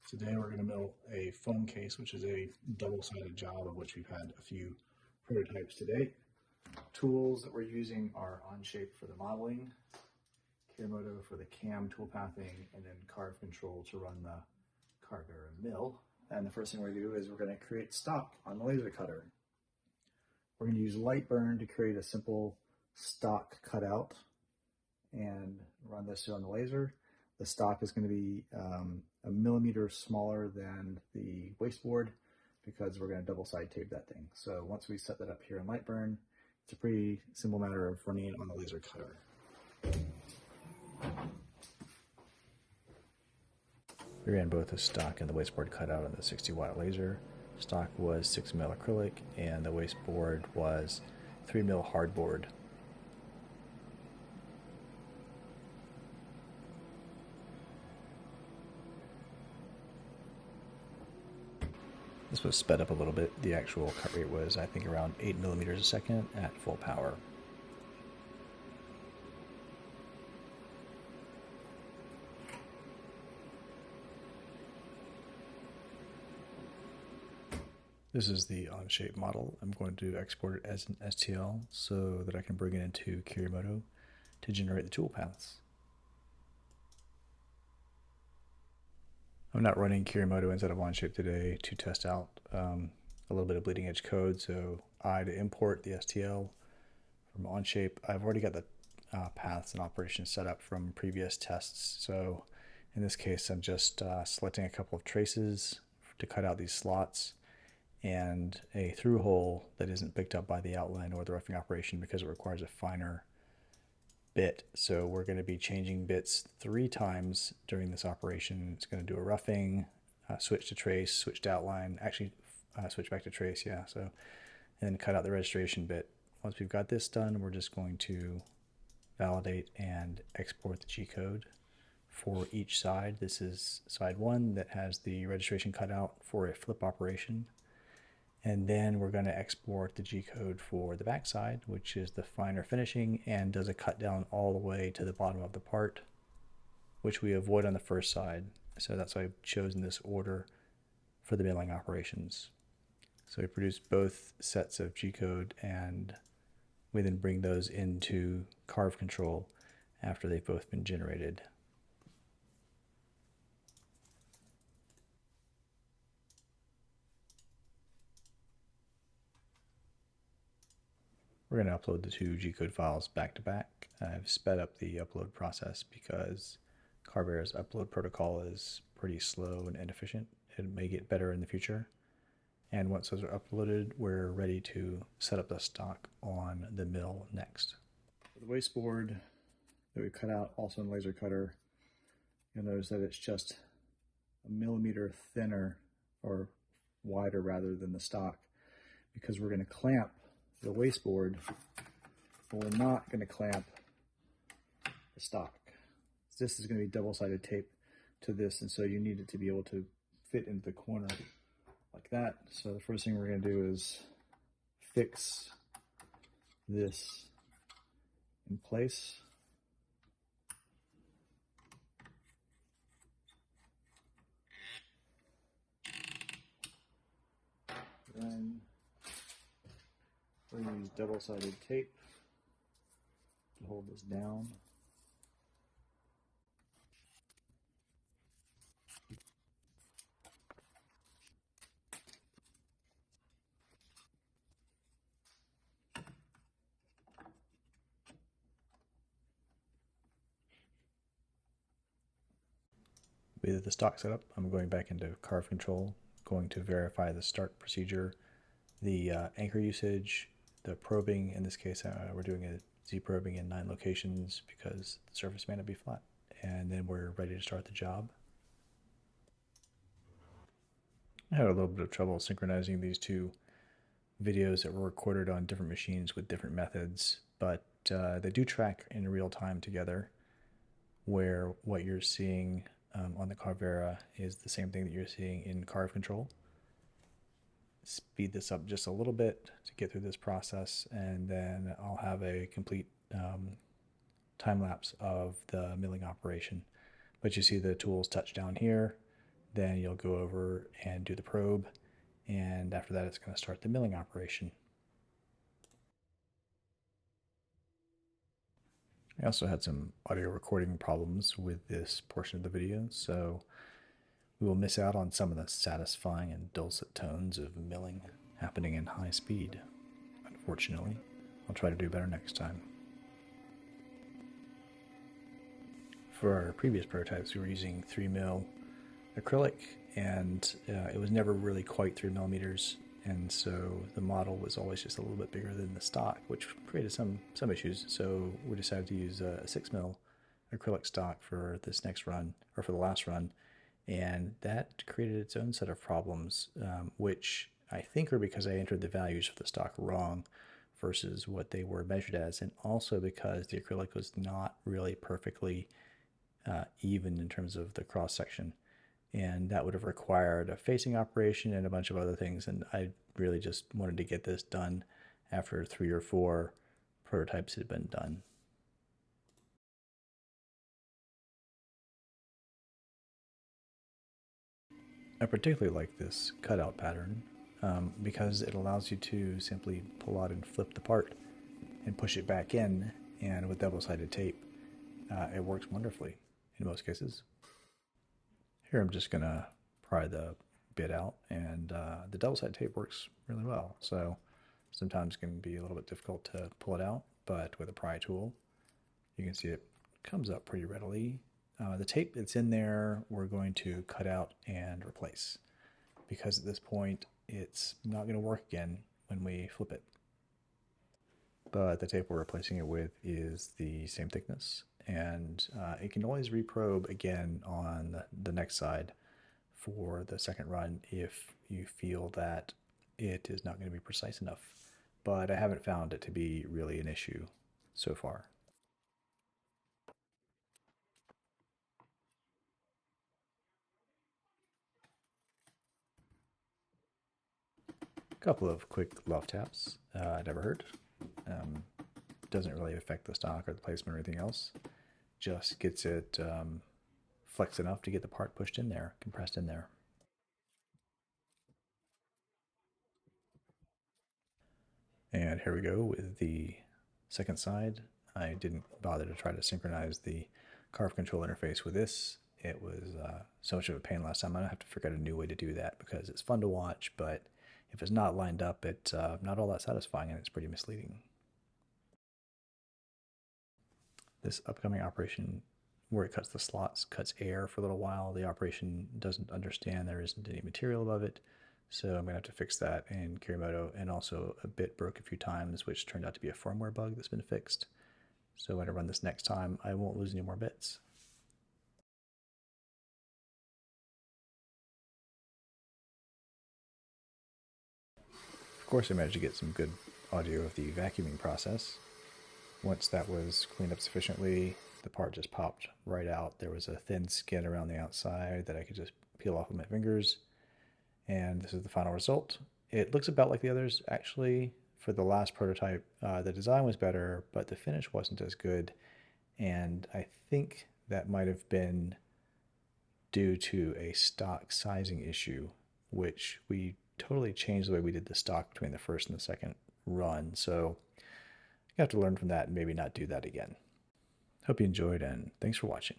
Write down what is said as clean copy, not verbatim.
Today we're going to mill a foam case, which is a double-sided job of which we've had a few prototypes to date. Tools that we're using are Onshape for the modeling, Kirimoto for the cam tool pathing, and then Carve Control to run the Carvera mill. And the first thing we're going to do is we're going to create stock on the laser cutter. We're going to use light burn to create a simple stock cutout and run this on the laser. The stock is going to be a millimeter smaller than the wasteboard because we're going to double side tape that thing. So once we set that up here in light burn, it's a pretty simple matter of running it on the laser cutter. We ran both the stock and the wasteboard cutout on the 60-watt laser. Stock was 6mm acrylic and the wasteboard was 3mm hardboard. This was sped up a little bit. The actual cut rate was, I think, around 8mm a second at full power. This is the Onshape model. I'm going to export it as an STL so that I can bring it into Kirimoto to generate the tool paths. I'm not running Kirimoto instead of Onshape today to test out a little bit of bleeding edge code. So to import the STL from Onshape, I've already got the paths and operations set up from previous tests. So in this case, I'm just selecting a couple of traces to cut out these slots and a through hole that isn't picked up by the outline or the roughing operation because it requires a finer bit. So we're going to be changing bits 3 times during this operation. It's going to do a roughing, switch to trace, switch to outline, actually switch back to trace, yeah. So, and then cut out the registration bit. Once we've got this done, we're just going to validate and export the G-code for each side. This is side 1 that has the registration cut out for a flip operation. And then we're going to export the G-code for the back side, which is the finer finishing and does a cut down all the way to the bottom of the part, which we avoid on the first side. So that's why I've chosen this order for the milling operations. So we produce both sets of G-code and we then bring those into Carve Control after they've both been generated. We're going to upload the 2 G-code files back to back. I've sped up the upload process because Carvera's upload protocol is pretty slow and inefficient. It may get better in the future. And once those are uploaded, we're ready to set up the stock on the mill next. For the wasteboard that we cut out also in laser cutter, you'll notice that it's just a millimeter thinner or wider rather than the stock because we're going to clamp the wasteboard, but we're not going to clamp the stock. This is going to be double-sided tape to this, and so you need it to be able to fit into the corner like that. So the first thing we're going to do is fix this in place. Then we're going to use double-sided tape to hold this down. With the stock setup, I'm going back into Carve Control, going to verify the start procedure, the anchor usage, the probing. In this case, we're doing a Z probing in 9 locations because the surface may not be flat. And then we're ready to start the job. I had a little bit of trouble synchronizing these 2 videos that were recorded on different machines with different methods, but they do track in real time together, where what you're seeing on the Carvera is the same thing that you're seeing in Carve Control. Speed this up just a little bit to get through this process, and then I'll have a complete time lapse of the milling operation. But you see the tools touch down here, Then you'll go over and do the probe, and after that it's going to start the milling operation. I also had some audio recording problems with this portion of the video, so we will miss out on some of the satisfying and dulcet tones of milling happening in high speed. Unfortunately, I'll try to do better next time. For our previous prototypes, we were using 3mm acrylic, and it was never really quite 3mm, and so the model was always just a little bit bigger than the stock, which created some issues. So we decided to use a 6mm acrylic stock for this next run, or for the last run, and that created its own set of problems, which I think are because I entered the values for the stock wrong versus what they were measured as, and also because the acrylic was not really perfectly even in terms of the cross section, and that would have required a facing operation and a bunch of other things, and I really just wanted to get this done after 3 or 4 prototypes had been done. I particularly like this cutout pattern because it allows you to simply pull out and flip the part and push it back in, and with double-sided tape it works wonderfully in most cases. Here I'm just going to pry the bit out, and the double-sided tape works really well, so sometimes it can be a little bit difficult to pull it out, but with a pry tool you can see it comes up pretty readily. The tape that's in there we're going to cut out and replace, because at this point it's not going to work again when we flip it. But the tape we're replacing it with is the same thickness, and it can always reprobe again on the next side for the second run if you feel that it is not going to be precise enough. But I haven't found it to be really an issue so far. A couple of quick love taps. Never hurt. Doesn't really affect the stock or the placement or anything else. Just gets it flexed enough to get the part pushed in there, compressed in there. And here we go with the second side. I didn't bother to try to synchronize the carve control interface with this. It was so much of a pain last time. I'm going to have to figure out a new way to do that because it's fun to watch, but if it's not lined up, it's not all that satisfying and it's pretty misleading. This upcoming operation where it cuts the slots cuts air for a little while. The operation doesn't understand there isn't any material above it, so I'm going to have to fix that in Kirimoto. And also a bit broke a few times, which turned out to be a firmware bug that's been fixed. So when I run this next time, I won't lose any more bits. Of course, I managed to get some good audio of the vacuuming process. Once that was cleaned up sufficiently, the part just popped right out. There was a thin skin around the outside that I could just peel off with my fingers. And this is the final result. It looks about like the others. Actually, for the last prototype, the design was better, but the finish wasn't as good. And I think that might have been due to a stock sizing issue, which we totally changed the way we did the stock between the first and the second run. So you have to learn from that and maybe not do that again. Hope you enjoyed, and thanks for watching.